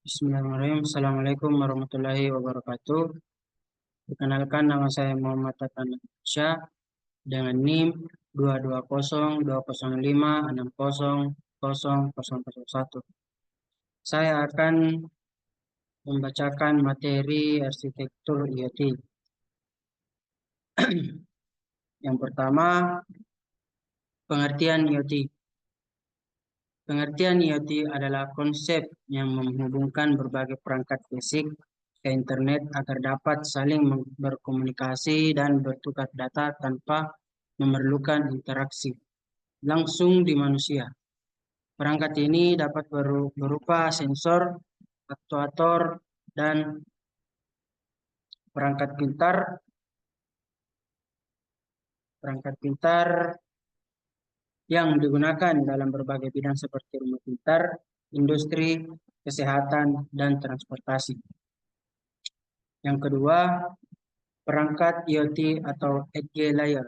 Bismillahirrahmanirrahim. Assalamualaikum warahmatullahi wabarakatuh. Perkenalkan, nama saya Muhammad Tatan Syah dengan NIM 22020560001. Saya akan membacakan materi arsitektur IoT. Yang pertama, pengertian IoT. Pengertian IoT adalah konsep yang menghubungkan berbagai perangkat fisik ke internet agar dapat saling berkomunikasi dan bertukar data tanpa memerlukan interaksi langsung di manusia. Perangkat ini dapat berupa sensor, aktuator, dan perangkat pintar yang digunakan dalam berbagai bidang seperti rumah pintar, industri, kesehatan, dan transportasi. Yang kedua, perangkat IoT atau edge layer.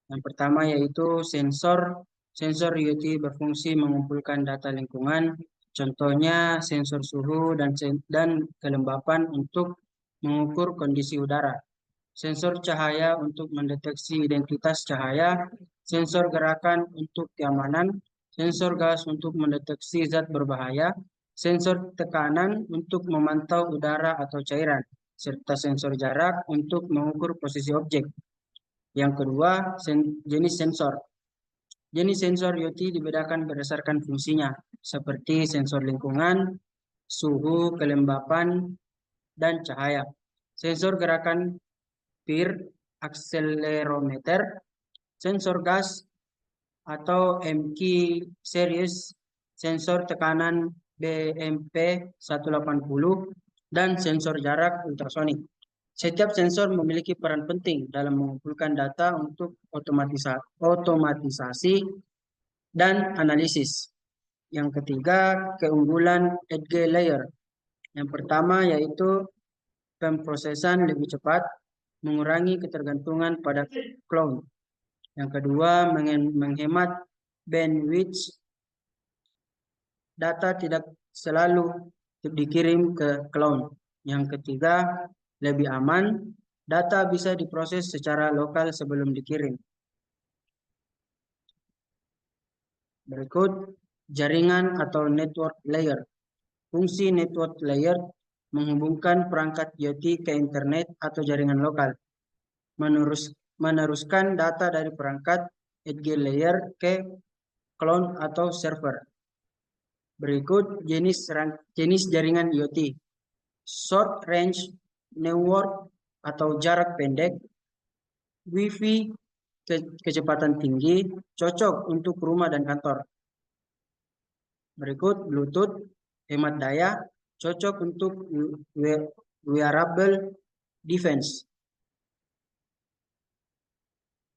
Yang pertama yaitu sensor. Sensor IoT berfungsi mengumpulkan data lingkungan, contohnya sensor suhu dan kelembapan untuk mengukur kondisi udara. Sensor cahaya untuk mendeteksi identitas cahaya, sensor gerakan untuk keamanan, sensor gas untuk mendeteksi zat berbahaya, sensor tekanan untuk memantau udara atau cairan, serta sensor jarak untuk mengukur posisi objek. Yang kedua, jenis sensor. Jenis sensor IoT dibedakan berdasarkan fungsinya, seperti sensor lingkungan, suhu, kelembapan, dan cahaya. Sensor gerakan PIR, accelerometer, sensor gas atau MQ series, sensor tekanan BMP 180, dan sensor jarak ultrasonik. Setiap sensor memiliki peran penting dalam mengumpulkan data untuk otomatisasi dan analisis. Yang ketiga, keunggulan edge layer. Yang pertama yaitu pemrosesan lebih cepat, mengurangi ketergantungan pada cloud. Yang kedua, menghemat bandwidth. Data tidak selalu dikirim ke cloud. Yang ketiga, lebih aman. Data bisa diproses secara lokal sebelum dikirim. Berikut, jaringan atau network layer. Fungsi network layer menghubungkan perangkat IoT ke internet atau jaringan lokal. Meneruskan data dari perangkat edge layer ke cloud atau server. Berikut jenis jaringan IoT. Short range network atau jarak pendek, Wi-Fi kecepatan tinggi, cocok untuk rumah dan kantor. Berikut Bluetooth, hemat daya, cocok untuk wearable device.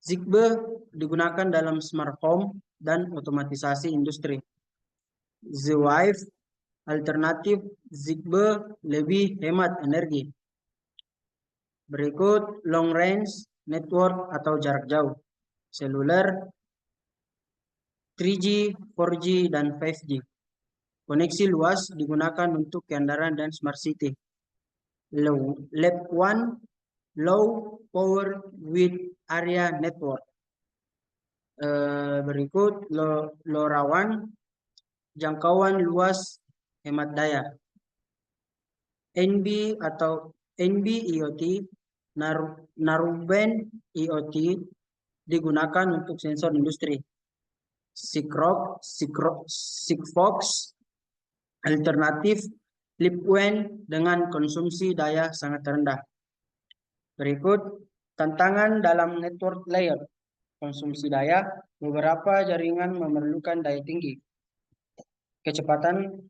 Zigbee digunakan dalam smart home dan otomatisasi industri. Z-Wave alternatif Zigbee lebih hemat energi. Berikut long range network atau jarak jauh. Seluler, 3G, 4G, dan 5G. Koneksi luas digunakan untuk kendaraan dan smart city. LAP1, low power with area network. Berikut LoRaWAN, jangkauan luas hemat daya. NB atau NB IoT, Narrowband IoT digunakan untuk sensor industri. Sigfox alternatif LIP-WAN dengan konsumsi daya sangat rendah. Berikut tantangan dalam network layer. Konsumsi daya, beberapa jaringan memerlukan daya tinggi. Kecepatan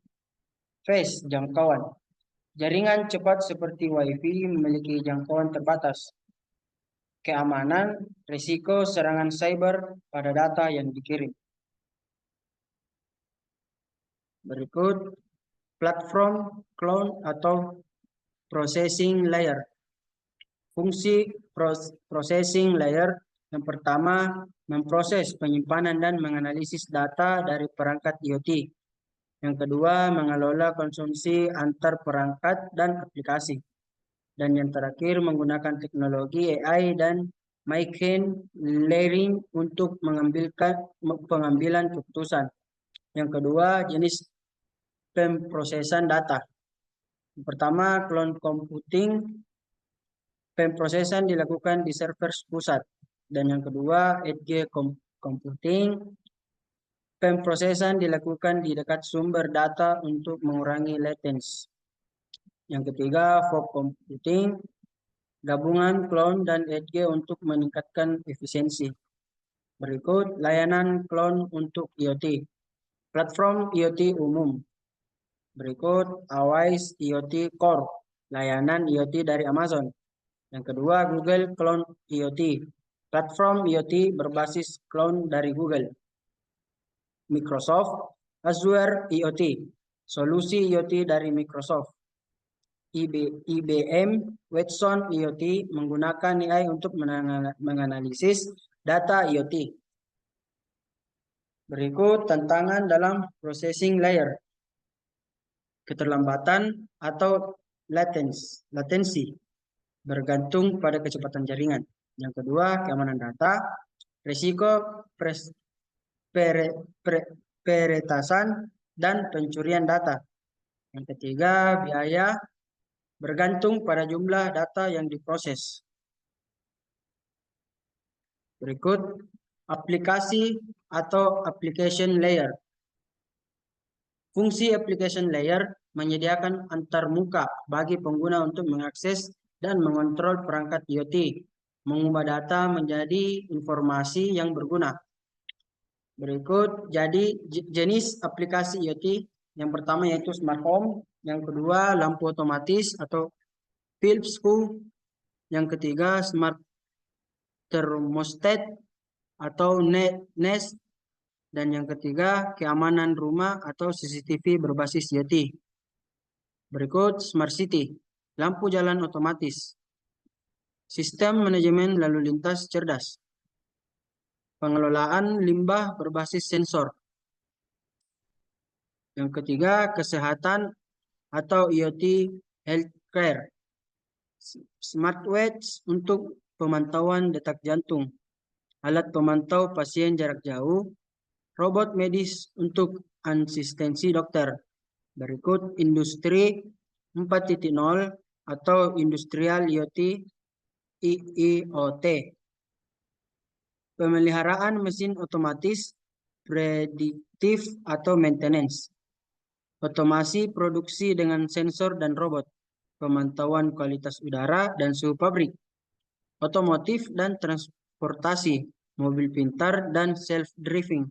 phase jangkauan. Jaringan cepat seperti Wi-Fi memiliki jangkauan terbatas. Keamanan, risiko serangan cyber pada data yang dikirim. Berikut platform cloud atau processing layer. Fungsi processing layer yang pertama, memproses penyimpanan dan menganalisis data dari perangkat IoT. Yang kedua, mengelola konsumsi antar perangkat dan aplikasi. Dan yang terakhir, menggunakan teknologi AI dan machine learning untuk pengambilan keputusan. Yang kedua, jenis pemrosesan data. Yang pertama, cloud computing. Pemrosesan dilakukan di server pusat. Dan yang kedua, edge computing. Pemrosesan dilakukan di dekat sumber data untuk mengurangi latency. Yang ketiga, fog computing. Gabungan cloud dan edge untuk meningkatkan efisiensi. Berikut layanan cloud untuk IoT. Platform IoT umum. Berikut Awais IoT Core, layanan IoT dari Amazon. Yang kedua, Google Cloud IoT, platform IoT berbasis cloud dari Google. Microsoft Azure IoT, solusi IoT dari Microsoft. IBM Watson IoT menggunakan AI untuk menganalisis data IoT. Berikut tantangan dalam processing layer. Keterlambatan atau latensi bergantung pada kecepatan jaringan. Yang kedua, keamanan data, risiko peretasan dan pencurian data. Yang ketiga, biaya bergantung pada jumlah data yang diproses. Berikut aplikasi atau application layer. Fungsi application layer menyediakan antarmuka bagi pengguna untuk mengakses dan mengontrol perangkat IoT, mengubah data menjadi informasi yang berguna. Berikut jadi jenis aplikasi IoT. Yang pertama yaitu smart home, yang kedua lampu otomatis atau Philips Hue, yang ketiga smart thermostat atau Nest, dan yang ketiga keamanan rumah atau CCTV berbasis IoT. Berikut smart city, lampu jalan otomatis, sistem manajemen lalu lintas cerdas, pengelolaan limbah berbasis sensor. Yang ketiga, kesehatan atau IoT healthcare. Smartwatch untuk pemantauan detak jantung, alat pemantau pasien jarak jauh, robot medis untuk asistensi dokter. Berikut industri 4.0 atau industrial IoT IIoT. Pemeliharaan mesin otomatis prediktif atau maintenance. Otomasi produksi dengan sensor dan robot. Pemantauan kualitas udara dan suhu pabrik. Otomotif dan transportasi, mobil pintar dan self-driving.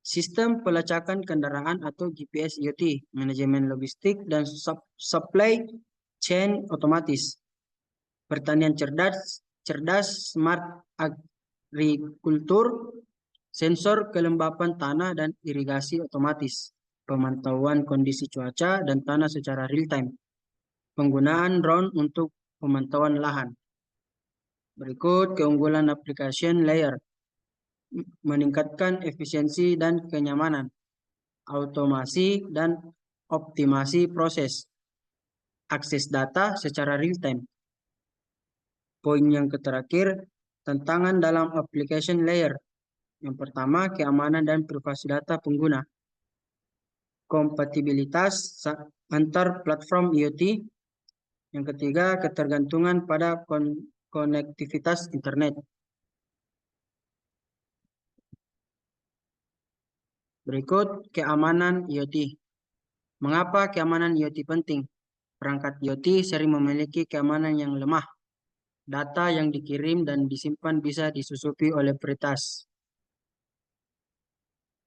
Sistem pelacakan kendaraan atau GPS IoT, manajemen logistik dan supply chain otomatis. Pertanian cerdas, smart agrikultur, sensor kelembapan tanah dan irigasi otomatis, pemantauan kondisi cuaca dan tanah secara real-time, penggunaan drone untuk pemantauan lahan. Berikut keunggulan application layer, meningkatkan efisiensi dan kenyamanan, automasi dan optimasi proses, akses data secara real-time. Poin yang terakhir, tantangan dalam application layer. Yang pertama, keamanan dan privasi data pengguna. Kompatibilitas antar platform IoT. Yang ketiga, ketergantungan pada konektivitas internet. Berikut keamanan IoT. Mengapa keamanan IoT penting? Perangkat IoT sering memiliki keamanan yang lemah. Data yang dikirim dan disimpan bisa disusupi oleh peretas.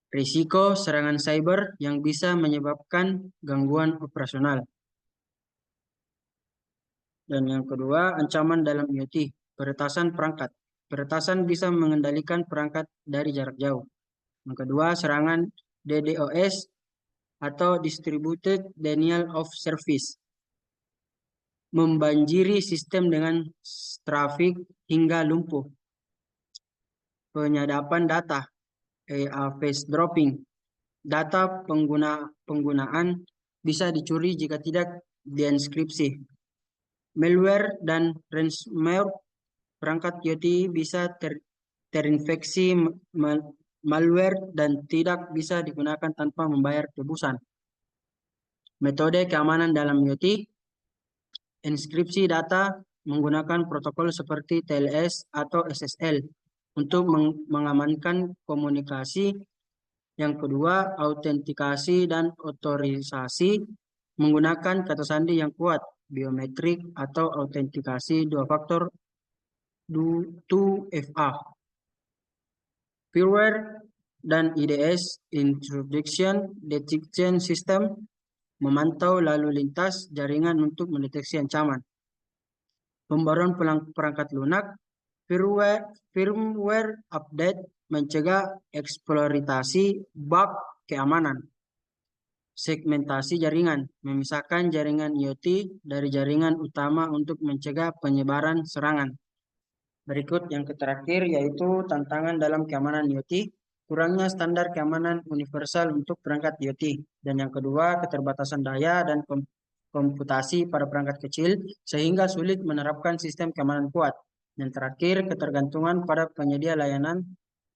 Risiko serangan cyber yang bisa menyebabkan gangguan operasional. Dan yang kedua, ancaman dalam IoT, peretasan perangkat. Peretasan bisa mengendalikan perangkat dari jarak jauh. Yang kedua, serangan DDoS atau Distributed Denial of Service. Membanjiri sistem dengan trafik hingga lumpuh. Penyadapan data, face dropping, data penggunaan bisa dicuri jika tidak dienkripsi. Malware dan ransomware perangkat IoT bisa terinfeksi malware dan tidak bisa digunakan tanpa membayar tebusan. Metode keamanan dalam IoT, inskripsi data menggunakan protokol seperti TLS atau SSL untuk mengamankan komunikasi. Yang kedua, autentikasi dan otorisasi menggunakan kata sandi yang kuat, biometrik atau autentikasi dua faktor 2FA. Firmware dan IDS, Introduction Detection System, memantau lalu lintas jaringan untuk mendeteksi ancaman. Pembaruan perangkat lunak, firmware update mencegah eksploitasi bug keamanan. Segmentasi jaringan, memisahkan jaringan IoT dari jaringan utama untuk mencegah penyebaran serangan. Berikut yang terakhir yaitu tantangan dalam keamanan IoT, kurangnya standar keamanan universal untuk perangkat IoT. Dan yang kedua, keterbatasan daya dan komputasi pada perangkat kecil sehingga sulit menerapkan sistem keamanan kuat. Dan terakhir, ketergantungan pada penyedia layanan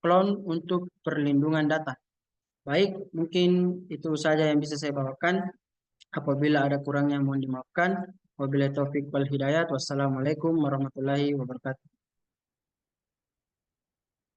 cloud untuk perlindungan data. Baik, mungkin itu saja yang bisa saya bawakan. Apabila ada kurangnya mohon dimaafkan. Wabillahi taufiq wal hidayah. Wassalamualaikum warahmatullahi wabarakatuh.